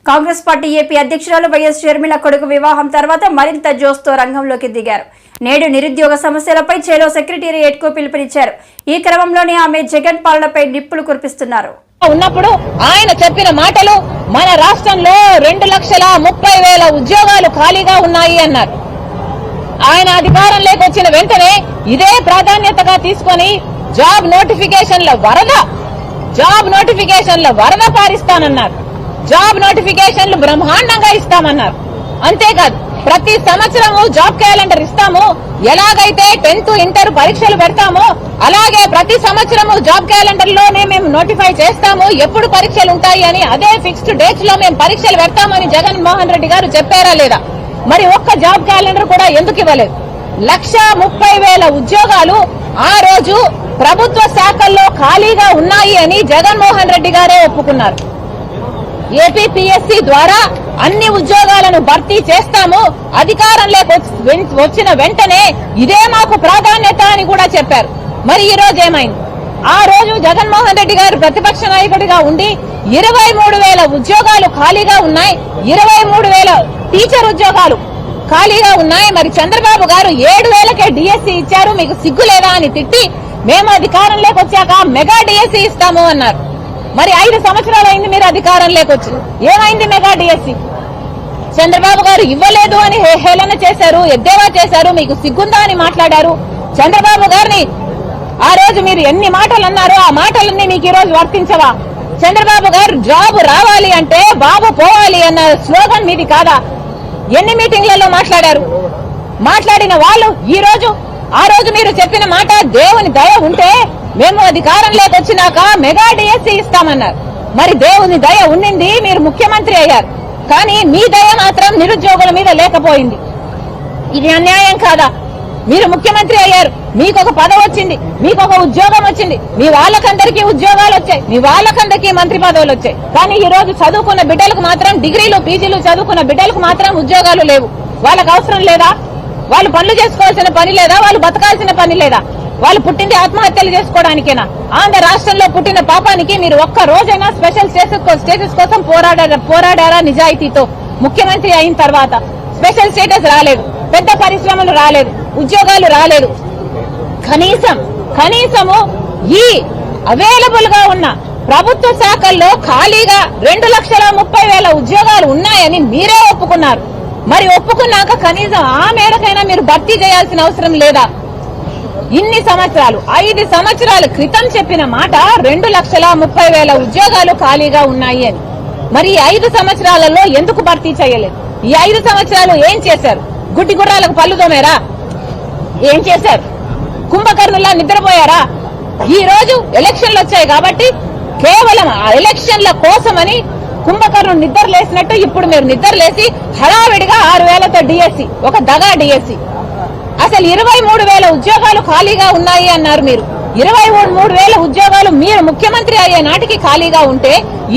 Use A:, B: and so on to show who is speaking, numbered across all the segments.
A: Congress party AP అధ్యక్షురాలు YS Sharmila కొడుకు వివాహం తర్వాత మరింత జోస్తో రంగంలోకి దిగారు. నేడు నిరుద్యోగ సమస్యలపై చేలో సెక్రటేరియట్ కు పిలుపునిచ్చారు. ఈ క్రమంలోనే ఆమె జగన్ పాలనపై నిప్పులు కురిపిస్తున్నారు.
B: ఉన్నప్పుడు ఆయన చెప్పిన మాటలు మన రాష్ట్రంలో 2,30,000 ఉద్యోగాలు ఖాళీగా ఉన్నాయి అన్నారు. ఆయన అధికారంలోకి వచ్చిన వెంటనే ఇదే ప్రాధాన్యతగా తీసుకొని జాబ్ నోటిఫికేషన్ల వరద పారిస్తానన్నారు. జాబ్ నోటిఫికేషన్లు బ్రహ్మాండంగా ఇస్తామన్నారు. అంతేకాదు ప్రతి సంవత్సరము జాబ్ క్యాలెండర్ ఇస్తాము. ఎలాగైతే 10th ఇంటర్ పరీక్షలు పెడతామో అలాగే ప్రతి సంవత్సరము జాబ్ క్యాలెండర్ లోనే మేము నోటిఫై చేస్తాము ఎప్పుడు పరీక్షలు ఉంటాయి అని. అదే ఫిక్స్డ్ డేట్స్ లో మేము పరీక్షలు పెడతామని జగన్మోహన్ రెడ్డి గారు చెప్పారా లేదా? మరి ఒక్క జాబ్ క్యాలెండర్ కూడా ఎందుకు ఇవ్వలేదు? 1,30,000 ఉద్యోగాలు ఆ రోజు ప్రభుత్వ శాఖల్లో ఖాళీగా ఉన్నాయి అని జగన్మోహన్ రెడ్డి గారే ఒప్పుకున్నారు. ఏపీపీఎస్సీ ద్వారా అన్ని ఉద్యోగాలను భర్తీ చేస్తాము, అధికారంలోకి వచ్చిన వెంటనే ఇదే మాకు ప్రాధాన్యత అని కూడా చెప్పారు. మరి ఈ రోజు ఏమైంది? ఆ రోజు జగన్మోహన్ రెడ్డి గారు ప్రతిపక్ష నాయకుడిగా ఉండి 23,000 ఉద్యోగాలు ఖాళీగా ఉన్నాయి, 23,000 టీచర్ ఉద్యోగాలు ఖాళీగా ఉన్నాయి. మరి చంద్రబాబు గారు 7,000కే డిఎస్సీ ఇచ్చారు, మీకు సిగ్గు లేదా అని తిట్టి మేము అధికారంలోకి వచ్చాక మెగా డిఎస్సీ ఇస్తాము అన్నారు. మరి 5 సంవత్సరాలు అయింది మీరు అధికారంలోకి వచ్చి, ఏమైంది మెగా డిఎస్సీ? చంద్రబాబు గారు ఇవ్వలేదు అని హేళన చేశారు, ఎద్దేవా చేశారు, మీకు సిగ్గుందా అని మాట్లాడారు. చంద్రబాబు గారిని ఆ రోజు మీరు ఎన్ని మాటలు అన్నారో ఆ మాటలన్నీ మీకు ఈ రోజు వర్తించవా? చంద్రబాబు గారు జాబు రావాలి అంటే బాబు పోవాలి అన్న స్లోగన్ మీది కాదా? ఎన్ని మీటింగ్లలో మాట్లాడారు? మాట్లాడిన వాళ్ళు ఆ రోజు మీరు చెప్పిన మాట దేవుని దయ ఉంటే మేము అధికారంలోకి వచ్చినాక మెగా డిఎస్సీ ఇస్తామన్నారు. మరి దేవుని దయ ఉండింది, మీరు ముఖ్యమంత్రి అయ్యారు, కానీ మీ దయ మాత్రం నిరుద్యోగుల మీద లేకపోయింది. ఇది అన్యాయం కాదా? మీరు ముఖ్యమంత్రి అయ్యారు, మీకు ఒక పదవి వచ్చింది, మీకు ఒక ఉద్యోగం వచ్చింది, మీ వాళ్ళకందరికీ ఉద్యోగాలు వచ్చాయి, మీ వాళ్ళకందరికీ మంత్రి పదవులు వచ్చాయి. కానీ ఈ రోజు చదువుకున్న బిడ్డలకు మాత్రం, డిగ్రీలు పీజీలు చదువుకున్న బిడ్డలకు మాత్రం ఉద్యోగాలు లేవు. వాళ్ళకు అవసరం లేదా? వాళ్ళు పనులు చేసుకోవాల్సిన పని లేదా? వాళ్ళు బతకాల్సిన పని లేదా? వాళ్ళు పుట్టింది ఆత్మహత్యలు చేసుకోవడానికేనా? ఆంధ్ర రాష్ట్రంలో పుట్టిన పాపానికి మీరు ఒక్క రోజైనా స్పెషల్ స్టేటస్ కోసం పోరాడారా నిజాయితీతో? ముఖ్యమంత్రి అయిన తర్వాత స్పెషల్ స్టేటస్ రాలేదు, పెద్ద పరిశ్రమలు రాలేదు, ఉద్యోగాలు రాలేదు. కనీసము ఈ అవైలబుల్ గా ఉన్న ప్రభుత్వ శాఖల్లో ఖాళీగా 2,30,000 ఉద్యోగాలు ఉన్నాయని మీరే ఒప్పుకున్నారు. మరి ఒప్పుకున్నాక కనీసం ఆ మేరకైనా మీరు భర్తీ చేయాల్సిన అవసరం లేదా? ఇన్ని సంవత్సరాలు, 5 సంవత్సరాల క్రితం చెప్పిన మాట 2,30,000 ఉద్యోగాలు ఖాళీగా ఉన్నాయి అని. మరి ఈ 5 సంవత్సరాలలో ఎందుకు భర్తీ చేయలేదు? ఈ 5 సంవత్సరాలు ఏం చేశారు? గుడ్డి గుర్రాలకు పళ్ళు తోమేరా? ఏం చేశారు? కుంభకర్ణులా నిద్రపోయారా? ఈ రోజు ఎలక్షన్లు వచ్చాయి కాబట్టి కేవలం ఆ ఎలక్షన్ల కోసమని కుంభకర్ణుడు నిద్రలేసినట్టు ఇప్పుడు మీరు నిద్రలేసి హడావిడిగా 6,000తో డిఎస్సీ, ఒక దగా డిఎస్సీ. అసలు 23,000 ఉద్యోగాలు ఖాళీగా ఉన్నాయి అన్నారు మీరు. 23,000 ఉద్యోగాలు మీరు ముఖ్యమంత్రి అయ్యే నాటికి ఖాళీగా ఉంటే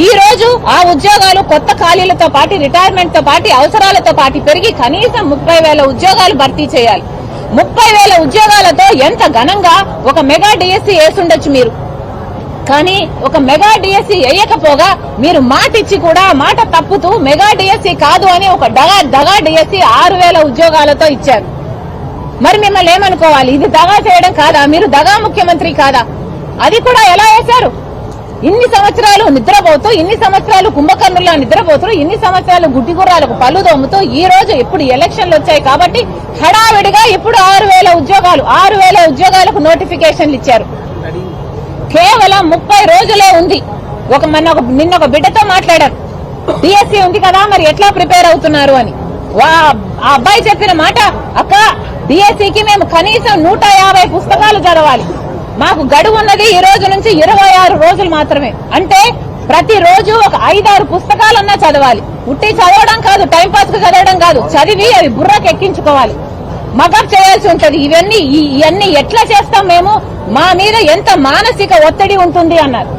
B: ఈ రోజు ఆ ఉద్యోగాలు కొత్త ఖాళీలతో పాటు, రిటైర్మెంట్ తో పాటు, అవసరాలతో పాటు పెరిగి కనీసం 30,000 ఉద్యోగాలు భర్తీ చేయాలి. 30,000 ఉద్యోగాలతో ఎంత ఘనంగా ఒక మెగా డిఎస్సీ వేసుండొచ్చు మీరు. కానీ ఒక మెగా డిఎస్సీ వేయకపోగా మీరు మాట ఇచ్చి కూడా మాట తప్పుతూ మెగా డిఎస్సీ కాదు అని ఒక దగా డిఎస్సీ 6,000 ఉద్యోగాలతో ఇచ్చారు. మరి మిమ్మల్ని ఏమనుకోవాలి? ఇది దగా చేయడం కాదా? మీరు దగా ముఖ్యమంత్రి కాదా? అది కూడా ఎలా వేశారు? ఇన్ని సంవత్సరాలు నిద్రపోతూ, ఇన్ని సంవత్సరాలు కుంభకర్ణుల్లో నిద్రపోతూ, ఇన్ని సంవత్సరాలు గుడ్డి గుర్రాలకు పళ్ళు దోముతూ ఈ రోజు ఇప్పుడు ఎలక్షన్లు వచ్చాయి కాబట్టి హడావిడిగా ఇప్పుడు 6,000 ఉద్యోగాలకు నోటిఫికేషన్లు ఇచ్చారు. కేవలం 30 రోజులే ఉంది. నిన్న ఒక బిడ్డతో మాట్లాడారు, డిఎస్సీ ఉంది కదా మరి ఎట్లా ప్రిపేర్ అవుతున్నారు అని. ఆ అబ్బాయి చెప్పిన మాట, అక్క డిఎస్సీకి మేము కనీసం 150 పుస్తకాలు చదవాలి, మాకు గడువు ఉన్నది ఈ రోజు నుంచి 26 రోజులు మాత్రమే. అంటే ప్రతి రోజు ఒక 5-6 పుస్తకాలన్నా చదవాలి. ఉట్టి చదవడం కాదు, టైంపాస్ కు చదవడం కాదు, చదివి అవి బుర్రకు ఎక్కించుకోవాలి, మగప్ చేయాల్సి ఉంటది. ఇవన్నీ ఎట్లా చేస్తాం మేము? మా మీద ఎంత మానసిక ఒత్తిడి ఉంటుంది అన్నారు.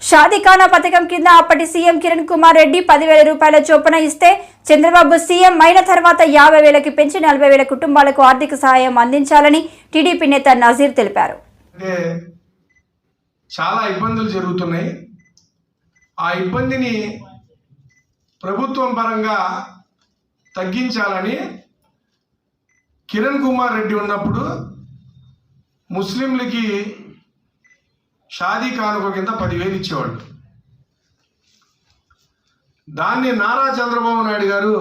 A: షాదీఖానా పథకం కింద అప్పటి సీఎం కిరణ్ కుమార్ రెడ్డి 10,000 రూపాయల చొప్పున ఇస్తే చంద్రబాబు సీఎం అయిన తర్వాత 50,000కి పెంచి 40,000 కుటుంబాలకు ఆర్థిక సహాయం అందించాలని టీడీపీ నేత నజీర్ తెలిపారు.
C: చాలా ఇబ్బందులు జరుగుతున్నాయి. ఆ ఇబ్బందిని ప్రభుత్వం పరంగా తగ్గించాలని కిరణ్ కుమార్ రెడ్డి ఉన్నప్పుడు ముస్లింలకి షాదీ కానుక కింద 10,000 ఇచ్చేవాళ్ళు. దాన్ని నారా చంద్రబాబు నాయుడు గారు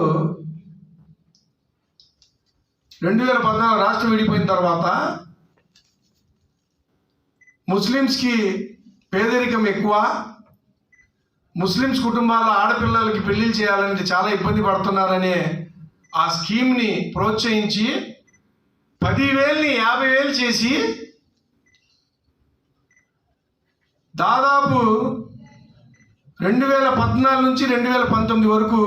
C: 2014 రాష్ట్రం విడిపోయిన తర్వాత ముస్లిమ్స్కి పేదరికం ఎక్కువ, ముస్లిమ్స్ కుటుంబాల ఆడపిల్లలకి పెళ్లిళ్ళు చేయాలంటే చాలా ఇబ్బంది పడుతున్నారనే ఆ స్కీమ్ని ప్రోత్సహించి 10,000ని 50,000 చేసి దాదాపు 2014 నుంచి 2019 వరకు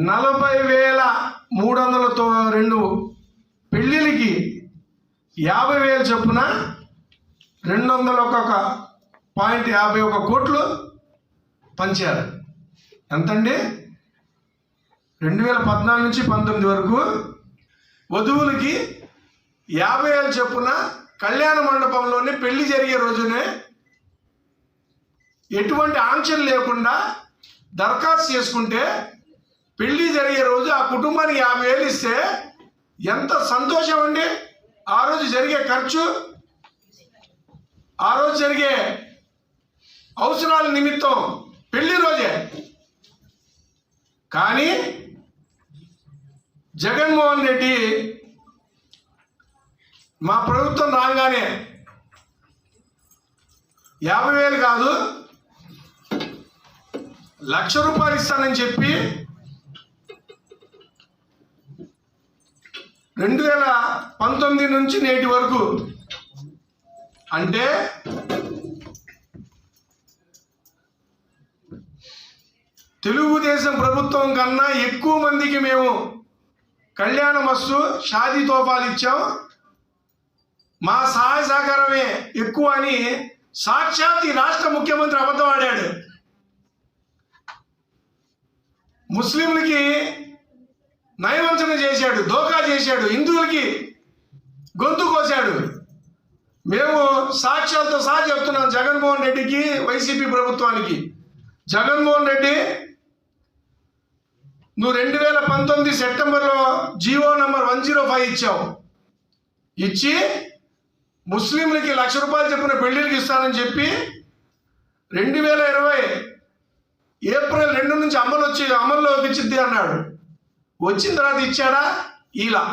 C: 40,302 పెళ్ళిళ్ళకి 50,000 చొప్పున 201.51 కోట్లు పంచారు. ఎంతండి? 2014 నుంచి 19 వరకు వధువులకి 50,000 చొప్పున కళ్యాణ మండపంలోనే పెళ్లి జరిగే రోజునే ఎటువంటి ఆంక్షలు లేకుండా దరఖాస్తు చేసుకుంటే పెళ్లి జరిగే రోజు ఆ కుటుంబానికి 50,000 ఇస్తే ఎంత సంతోషం అండి. ఆ రోజు జరిగే ఖర్చు, ఆ రోజు జరిగే అవసరాల నిమిత్తం పెళ్లి రోజే. కానీ జగన్మోహన్ రెడ్డి మా ప్రభుత్వం రాగానే 50,000 కాదు, ₹1,00,000 ఇస్తానని చెప్పి 2019 నుంచి నేటి వరకు, అంటే తెలుగుదేశం ప్రభుత్వం కన్నా ఎక్కువ మందికి మేము కళ్యాణ మస్తు షాదీ తోఫాలు ఇచ్చాం, మా సహాయ సహకారమే ఎక్కువ అని సాక్షాత్ ఈ రాష్ట్ర ముఖ్యమంత్రి అబద్ధం ఆడాడు. ముస్లింలకి నయవంచన చేశాడు, దోకా చేశాడు, హిందువులకి గొంతు కోశాడు. మేము సాక్ష్యాలతో సహా చెప్తున్నాం జగన్మోహన్ రెడ్డికి, వైసీపీ ప్రభుత్వానికి. జగన్మోహన్ రెడ్డి, నువ్వు 2019 సెప్టెంబర్లో జీవో నంబర్ 105 ఇచ్చావు. ఇచ్చి ముస్లింలకి ₹1,00,000 చొప్పున పెళ్లిళ్ళకి ఇస్తానని చెప్పి 2020 ఏప్రిల్ 2 నుంచి అమల్లోకి ఇచ్చిద్ది అన్నాడు. వచ్చిన తర్వాత ఇచ్చాడా? ఇలా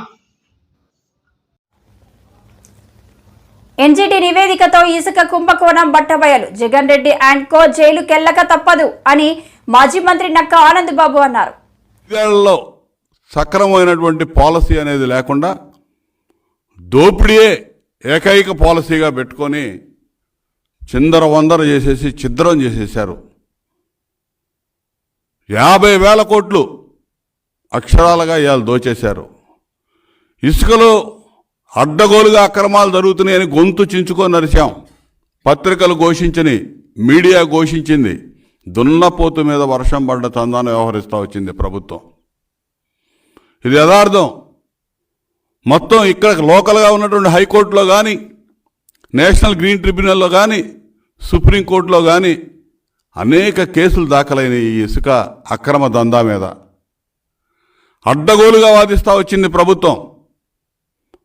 A: ఎన్జిటి నివేదికతో ఇసుక కుంభకోణం బట్టబయలు. జగన్ రెడ్డి అండ్ కో జైలుకెళ్లక తప్పదు అని మాజీ మంత్రి నక్కా ఆనంద్ బాబు అన్నారు.
D: సక్రమమైనటువంటి పాలసీ అనేది లేకుండా దోపిడీయే ఏకైక పాలసీగా పెట్టుకొని చిందర వందర చేసేసి ఛిద్రం చేసేశారు. 50,000 కోట్లు అక్షరాలుగా ఇవాళ దోచేశారు. ఇసుకలో అడ్డగోలుగా అక్రమాలు జరుగుతున్నాయని గొంతు చించుకొని నరిచాం. పత్రికలు ఘోషించని, మీడియా ఘోషించింది. దున్నపోతు మీద వర్షం పడ్డ చందాన వ్యవహరిస్తూ వచ్చింది ప్రభుత్వం. ఇది యథార్థం. మొత్తం ఇక్కడ లోకల్గా ఉన్నటువంటి హైకోర్టులో కానీ, నేషనల్ గ్రీన్ ట్రిబ్యునల్లో కానీ, సుప్రీంకోర్టులో కానీ అనేక కేసులు దాఖలైన ఈ ఇసుక అక్రమ దందా మీద అడ్డగోలుగా వాదిస్తూ వచ్చింది ప్రభుత్వం.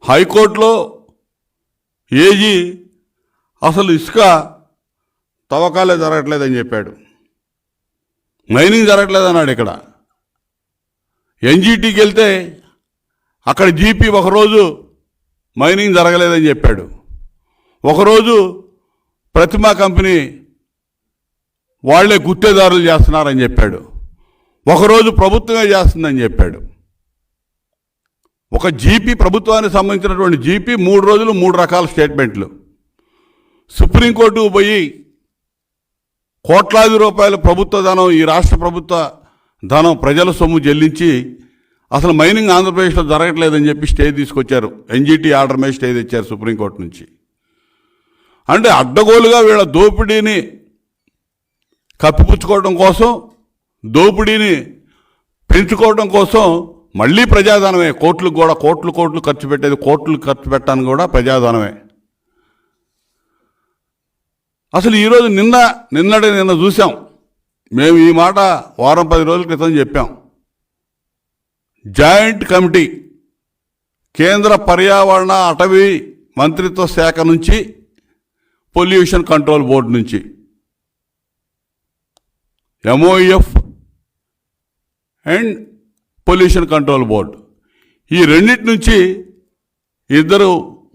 D: హైకోర్టులో ఏజీ అసలు ఇసుక తవ్వకాలే జరగట్లేదని చెప్పాడు, మైనింగ్ జరగట్లేదన్నాడు. ఇక్కడ ఎన్జిటికి వెళ్తే అక్కడ జీపీ ఒకరోజు మైనింగ్ జరగలేదని చెప్పాడు, ఒకరోజు ప్రతిమా కంపెనీ వాళ్లే గుత్తేదారులు చేస్తున్నారని చెప్పాడు, ఒకరోజు ప్రభుత్వమే చేస్తుందని చెప్పాడు. ఒక జీపీ, ప్రభుత్వానికి సంబంధించినటువంటి జీపీ 3 రోజులు 3 రకాల స్టేట్మెంట్లు. సుప్రీంకోర్టుకు పోయి కోట్లాది రూపాయల ప్రభుత్వ ధనం, ఈ రాష్ట్ర ప్రభుత్వ ధనం ప్రజల సొమ్ము చెల్లించి అసలు మైనింగ్ ఆంధ్రప్రదేశ్లో జరగట్లేదని చెప్పి స్టే తీసుకొచ్చారు. ఎన్జిటి ఆర్డర్ మీద స్టే తెచ్చారు సుప్రీంకోర్టు నుంచి. అంటే అడ్డగోలుగా వీళ్ళ దోపిడీని కప్పిపుచ్చుకోవడం కోసం, దోపిడీని పెంచుకోవడం కోసం మళ్ళీ ప్రజాధనమే. కోట్లు ఖర్చు పెట్టేది, కోట్లు ఖర్చు పెట్టడానికి కూడా ప్రజాధనమే. అసలు ఈరోజు నిన్న చూసాం మేము ఈ మాట వారం 10 రోజుల క్రితం చెప్పాం. జాయింట్ కమిటీ కేంద్ర పర్యావరణ అటవీ మంత్రిత్వ శాఖ నుంచి, పొల్యూషన్ కంట్రోల్ బోర్డు నుంచి, MOEF and pollution control board, ఈ రెండింటి నుంచి 2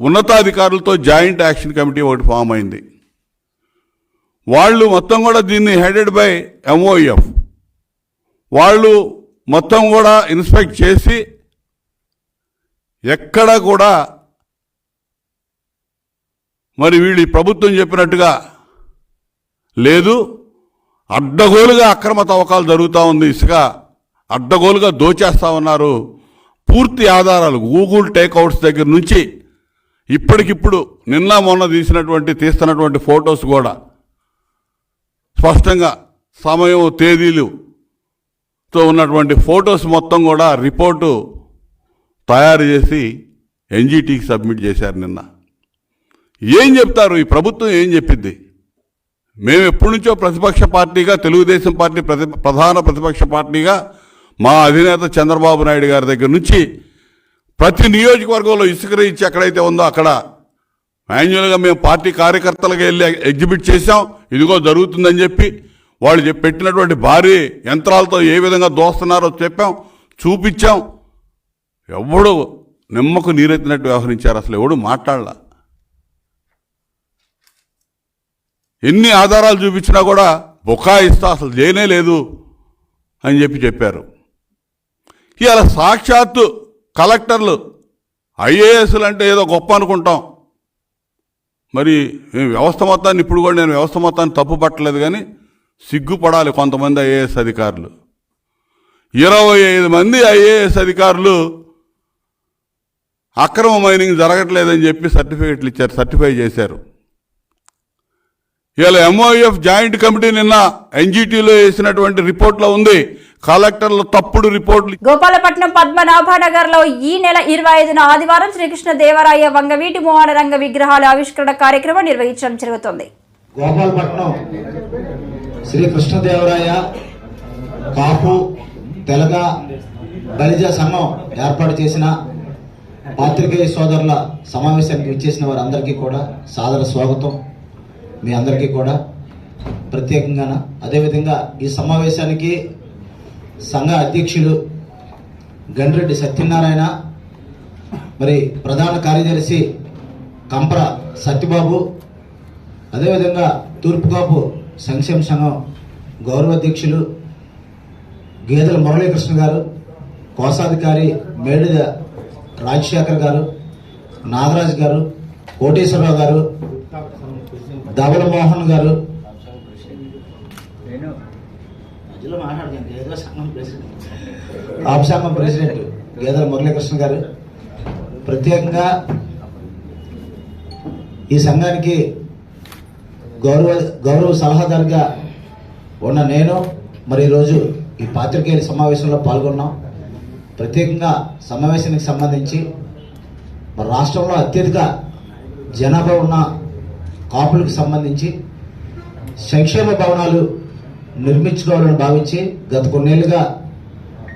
D: ఉన్నతాధికారులతో జాయింట్ యాక్షన్ కమిటీ ఒకటి ఫామ్ అయింది. వాళ్ళు మొత్తం కూడా దీన్ని హెడెడ్ బై MOEF. వాళ్ళు మొత్తం కూడా ఇన్స్పెక్ట్ చేసి ఎక్కడ కూడా మరి వీళ్ళు ప్రభుత్వం చెప్పినట్టుగా లేదు, అడ్డగోలుగా అక్రమ తవ్వకాలు జరుగుతూ ఉంది, ఇసుక అడ్డగోలుగా దోచేస్తా ఉన్నారు. పూర్తి ఆధారాలు గూగుల్ టేక్అవుట్స్ దగ్గర నుంచి ఇప్పటికిప్పుడు నిన్న మొన్న తీస్తున్నటువంటి ఫొటోస్ కూడా స్పష్టంగా సమయం తేదీలుతో ఉన్నటువంటి ఫొటోస్ మొత్తం కూడా రిపోర్టు తయారు చేసి NGTకి సబ్మిట్ చేశారు నిన్న. ఏం చెప్తారు ఈ ప్రభుత్వం? ఏం చెప్పింది? మేము ఎప్పటి నుంచో ప్రతిపక్ష పార్టీగా, తెలుగుదేశం పార్టీ ప్రధాన ప్రతిపక్ష పార్టీగా మా అధినేత చంద్రబాబు నాయుడు గారి దగ్గర నుంచి ప్రతి నియోజకవర్గంలో ఇసుక రీచ్ ఎక్కడైతే ఉందో అక్కడ మాన్యువల్గా మేము పార్టీ కార్యకర్తలుగా వెళ్ళి ఎగ్జిబిట్ చేశాం. ఇదిగో జరుగుతుందని చెప్పి వాళ్ళు పెట్టినటువంటి భారీ యంత్రాలతో ఏ విధంగా దోస్తున్నారో చెప్పాం, చూపించాం. ఎవడు నిమ్మకు నీరెత్తినట్టు వ్యవహరించారు, అసలు ఎవడు మాట్లాడలా. ఎన్ని ఆధారాలు చూపించినా కూడా బుకాయిస్తా అసలు చేయనే లేదు అని చెప్పారు. ఇవాళ సాక్షాత్తు కలెక్టర్లు, IASలు అంటే ఏదో గొప్ప అనుకుంటాం. మరి వ్యవస్థ మొత్తాన్ని, ఇప్పుడు కూడా నేను వ్యవస్థ మొత్తాన్ని తప్పు పట్టలేదు, కానీ సిగ్గుపడాలి కొంతమంది IAS అధికారులు. 25 మంది IAS అధికారులు అక్రమ మైనింగ్ జరగట్లేదని చెప్పి సర్టిఫికెట్లు ఇచ్చారు, సర్టిఫై చేశారు. ఇవాళ MOEF జాయింట్ కమిటీ నిన్న NGTలో వేసినటువంటి రిపోర్ట్లో ఉంది కలెక్టర్లు తప్పుడు రిపోర్టులు.
A: గోపాలపట్నం పద్మనాభనగర్ లో ఈ నెల 25న ఆదివారం శ్రీకృష్ణ దేవరాయ వంగవీటి మోహన రంగ విగ్రహాల ఆవిష్కరణ కార్యక్రమం నిర్వహించడం జరుగుతుంది.
E: గోపాలపట్నం శ్రీకృష్ణదేవరాయ కాపు తెలగ బలిజ సంఘం ఏర్పాటు చేసిన పాత్రికేయ సోదరుల సమావేశానికి విచ్చేసిన వారందరికీ కూడా సాదర స్వాగతం. మీ అందరికీ కూడా ప్రత్యేకంగా అదేవిధంగా ఈ సమావేశానికి సంఘ అధ్యక్షులు గండ్రెడ్డి సత్యనారాయణ, మరి ప్రధాన కార్యదర్శి కంప్ర సత్యబాబు, అదేవిధంగా తూర్పుకాపు సంక్షేమ సంఘం గౌరవ అధ్యక్షులు గేదెల మురళీకృష్ణ గారు, కోశాధికారి మేడిద రాజశేఖర్ గారు, నాగరాజు గారు, కోటేశ్వరరావు గారు, ధవల మోహన్ గారు, ఆప్ సంఘం ప్రెసిడెంట్ గేదెల మురళీకృష్ణ గారు, ప్రత్యేకంగా ఈ సంఘానికి గౌరవ సలహాదారుగా ఉన్న నేను మరి ఈరోజు ఈ పాత్రికేయుల సమావేశంలో పాల్గొన్నాం. ప్రత్యేకంగా సమావేశానికి సంబంధించి మరి రాష్ట్రంలో అత్యధిక జనాభా ఉన్న కాపులకు సంబంధించి సంక్షేమ భవనాలు నిర్మించుకోవాలని భావించి గత కొన్నేళ్లుగా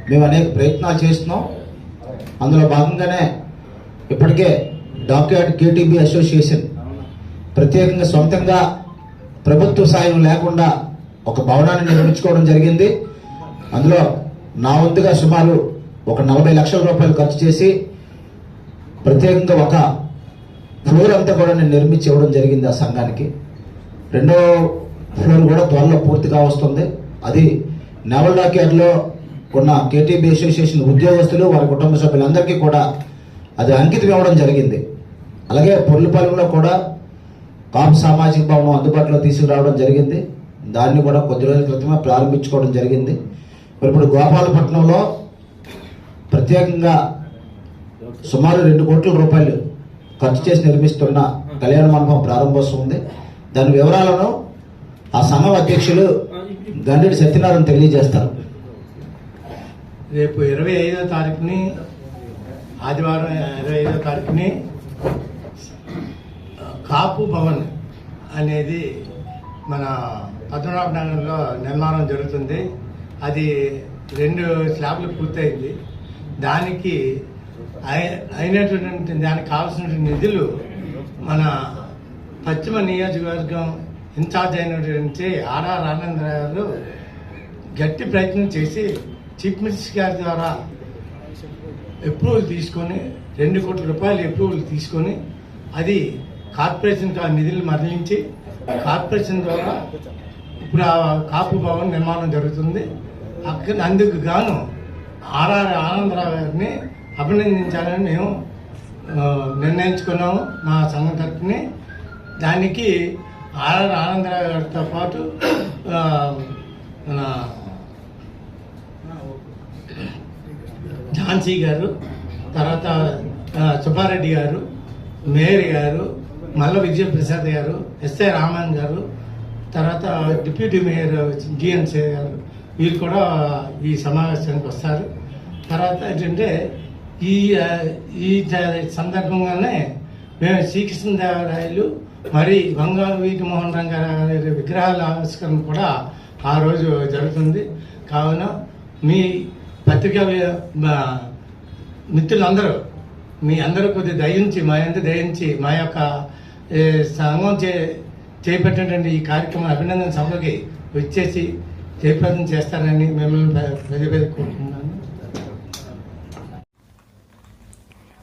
E: మేము అనేక ప్రయత్నాలు చేస్తున్నాం. అందులో భాగంగానే ఇప్పటికే డాక్యార్డ్ KTB అసోసియేషన్ ప్రత్యేకంగా సొంతంగా ప్రభుత్వ సాయం లేకుండా ఒక భవనాన్ని నిర్మించుకోవడం జరిగింది. అందులో నా వంతుగా సుమారు ఒక 40 లక్షల రూపాయలు ఖర్చు చేసి ప్రత్యేకంగా ఒక ఫ్లోర్ అంతా కూడా నేను నిర్మించి ఇవ్వడం జరిగింది ఆ సంఘానికి. 2వ ఫ్లోర్ కూడా త్వరలో పూర్తిగా వస్తుంది. అది నేవల్ డాక్యార్డ్లో ఉన్న KTB అసోసియేషన్ ఉద్యోగస్తులు వారి కుటుంబ సభ్యులందరికీ కూడా అది అంకితం ఇవ్వడం జరిగింది. అలాగే పొర్లుపాలెంలో కూడా కాపు సామాజిక భవనం అందుబాటులో తీసుకురావడం జరిగింది. దాన్ని కూడా కొద్ది రోజుల క్రితమే ప్రారంభించుకోవడం జరిగింది. మరి ఇప్పుడు గోపాలపట్నంలో ప్రత్యేకంగా సుమారు 2 కోట్ల రూపాయలు ఖర్చు చేసి నిర్మిస్తున్న కళ్యాణ మండపం ప్రారంభోత్సవం ఉంది. దాని వివరాలను ఆ సంఘం అధ్యక్షులు గండ్రెడ్డి సత్యనారాయణ తెలియజేస్తారు.
F: రేపు 25వ తారీఖుని ఆదివారం 25వ తారీఖుని కాపు భవన్ అనేది మన పద్మనాభ నగర్లో నిర్మాణం జరుగుతుంది. అది 2 స్లాబ్లు పూర్తయింది. దానికి అయినటువంటి దానికి కావాల్సినటువంటి నిధులు మన పశ్చిమ నియోజకవర్గం ఇన్ఛార్జ్ అయినటువంటి ఆర్ఆర్ ఆనందరావు గారు గట్టి ప్రయత్నం చేసి చీఫ్ మినిస్టర్ గారి ద్వారా అప్రూవల్ తీసుకొని 2 కోట్ల రూపాయలు అప్రూవల్ తీసుకొని అది కార్పొరేషన్ నిధులు మరలించి కార్పొరేషన్ ద్వారా ఇప్పుడు ఆ కాపు భవన్ నిర్మాణం జరుగుతుంది. అందుకు గాను ఆర్ఆర్ ఆనందరావు గారిని అభినందించాలని మేము నిర్ణయించుకున్నాము మా సంఘం తరఫుని. దానికి ఆర్ఆర్ ఆనందరావు గారితో పాటు మన ఝాన్సీ గారు, తర్వాత సుబ్బారెడ్డి గారు, మేయర్ గారు, మల్ల విజయప్రసాద్ గారు, ఎస్ఐ రామన్ గారు, తర్వాత డిప్యూటీ మేయర్ జిఎన్సీ గారు, వీళ్ళు కూడా ఈ సమావేశానికి వస్తారు. తర్వాత ఏంటంటే ఈ సందర్భంగానే మేము శ్రీకృష్ణదేవరాయలు మరి వంగారు వీటి మోహన్ రంగారావు విగ్రహాల ఆవిష్కరణ కూడా ఆ రోజు జరుగుతుంది. కావున మీ పత్రికా మిత్రులందరూ మీ అందరూ కొద్దిగా దయించి మా యొక్క సంఘం చేపట్టినటువంటి ఈ కార్యక్రమం అభినందన సభకి వచ్చేసి జయప్రదం చేస్తారని మిమ్మల్ని కోరుకుంటున్నాను.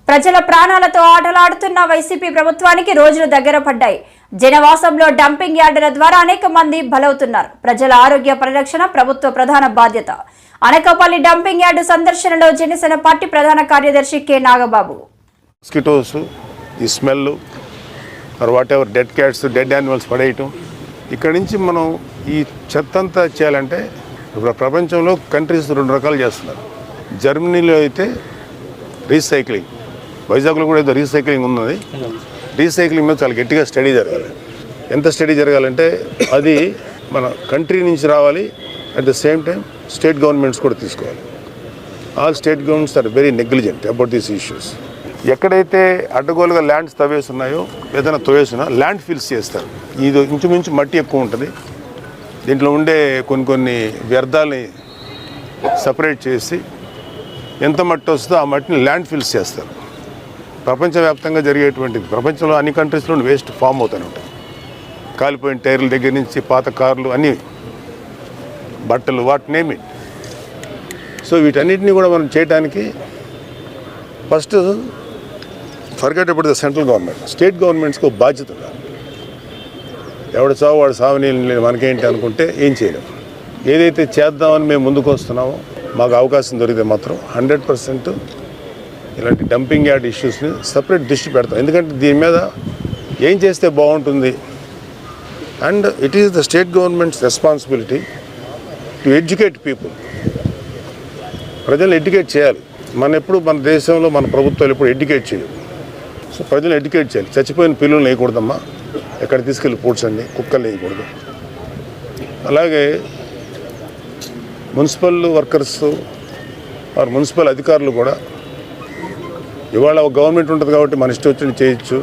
A: ప్రజల ప్రాణాలతో ఆటలాడుతున్న వైసీపీ ప్రభుత్వానికి రోజులు దగ్గర పడ్డాయి. జనవాసంలో డంపింగ్ యార్డుల ద్వారా అనేక మంది బలవుతున్నారు. ప్రజల ఆరోగ్య పరిరక్షణ ప్రభుత్వ ప్రధాన బాధ్యత. అనకాపల్లి డంపింగ్ యార్డు సందర్శనలో జనసేన పార్టీ ప్రధాన కార్యదర్శి కె నాగబాబు.
G: మస్కిటోస్, ఈ smell or whatever dead cats, dead animals పడేయటం, ఇక్కడి నుంచి మనం ఈ చెత్త అంతా చేయాలంటే ప్రపంచంలో కంట్రీస్ 2 రకాలు చేస్తున్నారు. జర్మనీలో అయితే రీసైక్లింగ్, వైజాగ్లో కూడా ఏదో రీసైక్లింగ్ ఉన్నది. రీసైక్లింగ్ మీద చాలా గట్టిగా స్టడీ జరగాలి. ఎంత స్టడీ జరగాలంటే అది మన కంట్రీ నుంచి రావాలి, at the same time state governments కూడా తీసుకోవాలి. All state governments are very negligent about these issues. ఎక్కడైతే అడ్డగోలుగా ల్యాండ్స్ తవ్వేస్తున్నాయో, ఏదైనా తవ్వేసినా ల్యాండ్ ఫిల్స్ చేస్తారు. ఇది ఇంచుమించు మట్టి ఎక్కువ ఉంటుంది. దీంట్లో ఉండే కొన్ని వ్యర్థాలని సపరేట్ చేసి ఎంత మట్టి వస్తుందో ఆ మట్టిని ల్యాండ్ ఫిల్స్ చేస్తారు. ప్రపంచవ్యాప్తంగా జరిగేటువంటిది. ప్రపంచంలో అన్ని కంట్రీస్లో వేస్ట్ ఫామ్ అవుతూనే ఉంటాయి. కాలిపోయిన టైర్ల దగ్గర నుంచి పాత కార్లు, అన్నీ బట్టలు, వాట్ నేమ్ ఇట్. సో వీటన్నిటిని కూడా మనం చేయడానికి first forget about the central government, state గవర్నమెంట్స్కి ఒక బాధ్యత ఉండాలి. ఎవడు చావు వాడు సావని మనకేంటి అనుకుంటే ఏం చేయలేము. ఏదైతే చేద్దామని మేము ముందుకు వస్తున్నామో, మాకు అవకాశం దొరికితే మాత్రం 100% ఇలాంటి డంపింగ్ యార్డ్ ఇష్యూస్ని సపరేట్ దృష్టి పెడతాం. ఎందుకంటే దీని మీద ఏం చేస్తే బాగుంటుంది, and it is the state governments responsibility to educate people. ప్రజలను ఎడ్యుకేట్ చేయాలి. మన దేశంలో మన ప్రభుత్వాలు ఎప్పుడు ఎడ్యుకేట్ చేయవు. సో ప్రజలను ఎడ్యుకేట్ చేయాలి. చచ్చిపోయిన పిల్లలు వేయకూడదమ్మా, ఎక్కడ తీసుకెళ్ళి పూడ్చండి, కుక్కలు వేయకూడదు. అలాగే మున్సిపల్ వర్కర్స్ ఆర్ మున్సిపల్ అధికారులు కూడా, ఇవాళ ఒక గవర్నమెంట్ ఉంటుంది కాబట్టి మన ఇష్టం వచ్చినట్టు చేయొచ్చు,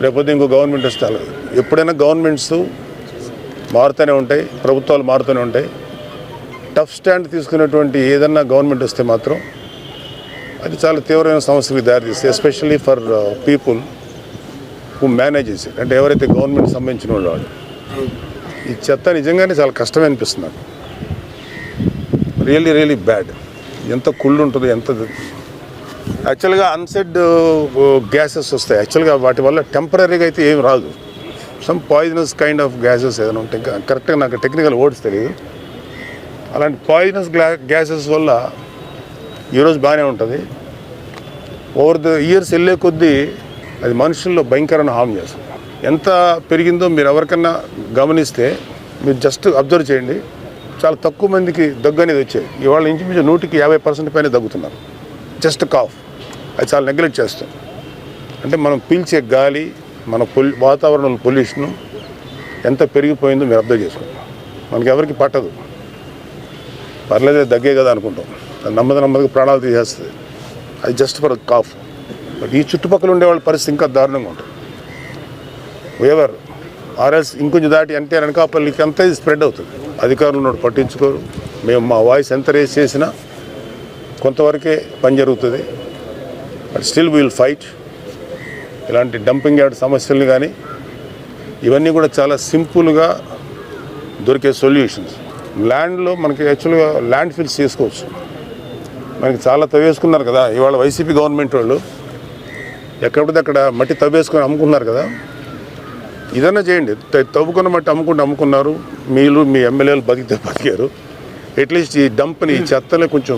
G: లేకపోతే ఇంకో గవర్నమెంట్ వస్తారు. ఎప్పుడైనా గవర్నమెంట్స్ మారుతూనే ఉంటాయి, ప్రభుత్వాలు మారుతూనే ఉంటాయి. టఫ్ స్టాండ్ తీసుకునేటువంటి ఏదన్నా గవర్నమెంట్ వస్తే మాత్రం అది చాలా తీవ్రమైన సమస్యలకు దారితీస్తుంది. Especially for people who manages it. అంటే ఎవరైతే గవర్నమెంట్ సంబంధించిన వాళ్ళు. ఈ చెత్త నిజంగానే చాలా కష్టమే అనిపిస్తుంది నాకు. Really bad. ఎంత కుళ్ళు ఉంటుంది, ఎంత యాక్చువల్గా అన్సెడ్ గ్యాసెస్ వస్తాయి. యాక్చువల్గా వాటి వల్ల టెంపరీగా అయితే ఏం రాదు. Some poisonous kind of gases ఏదైనా ఉంటాయి. కరెక్ట్గా నాకు టెక్నికల్ వర్డ్స్ తెలియదు. అలాంటి పాయిజనస్ గ్యాసెస్ వల్ల ఈరోజు బాగానే ఉంటుంది. ఓవర్ ద ఇయర్స్ వెళ్ళే కొద్దీ అది మనుషుల్లో భయంకరమైన హామ్ చేస్తుంది. ఎంత పెరిగిందో మీరు ఎవరికన్నా గమనిస్తే మీరు జస్ట్ అబ్జర్వ్ చేయండి. చాలా తక్కువ మందికి దగ్గు అనేది వచ్చేది. ఇవాళ ఇంచుమించు 150% పైన దగ్గుతున్నారు. Just cough. అది చాలా నెగ్లెక్ట్ చేస్తాం. అంటే మనం పీల్చే గాలి, మన వాతావరణ పొల్యూషను ఎంత పెరిగిపోయిందో మీరు అబ్జర్వ్ చేసుకోండి. మనకి ఎవరికి పట్టదు, పర్లేదు దగ్గే కదా అనుకుంటాం. అది నెమ్మదిగా ప్రాణాలు తీసేస్తుంది. అది జస్ట్ ఫర్ కాఫ్. బట్ ఈ చుట్టుపక్కల ఉండే వాళ్ళ పరిస్థితి ఇంకా దారుణంగా ఉంటుంది. ఎవర్ ఆర్ఎల్స్ ఇంకొంచెం దాటి ఎన్టీఆర్ అనకాపల్లికి అంతా ఇది స్ప్రెడ్ అవుతుంది. అధికారులు ఉన్నట్టు పట్టించుకోరు. మేము మా వాయిస్ ఎంత రేస్ చేసినా కొంతవరకే పని జరుగుతుంది. But still will fight. ఇలాంటి డంపింగ్ యార్డ్ సమస్యలు కానీ ఇవన్నీ కూడా చాలా సింపుల్గా దొరికే సొల్యూషన్స్. ల్యాండ్లో మనకి యాక్చువల్గా ల్యాండ్ ఫిల్స్ చేసుకోవచ్చు. మనకి చాలా తవ్వేసుకున్నారు కదా ఇవాళ వైసీపీ గవర్నమెంట్ వాళ్ళు, ఎక్కడితే అక్కడ మట్టి తవ్వేసుకొని అమ్ముకున్నారు కదా. ఇదన్నా చేయండి. తవ్వుకున్న మట్టి అమ్ముకున్నారు. మీరు మీ ఎమ్మెల్యేలు బతికితే బతికారు. అట్లీస్ట్ ఈ డంప్ని ఈ చెత్తని కొంచెం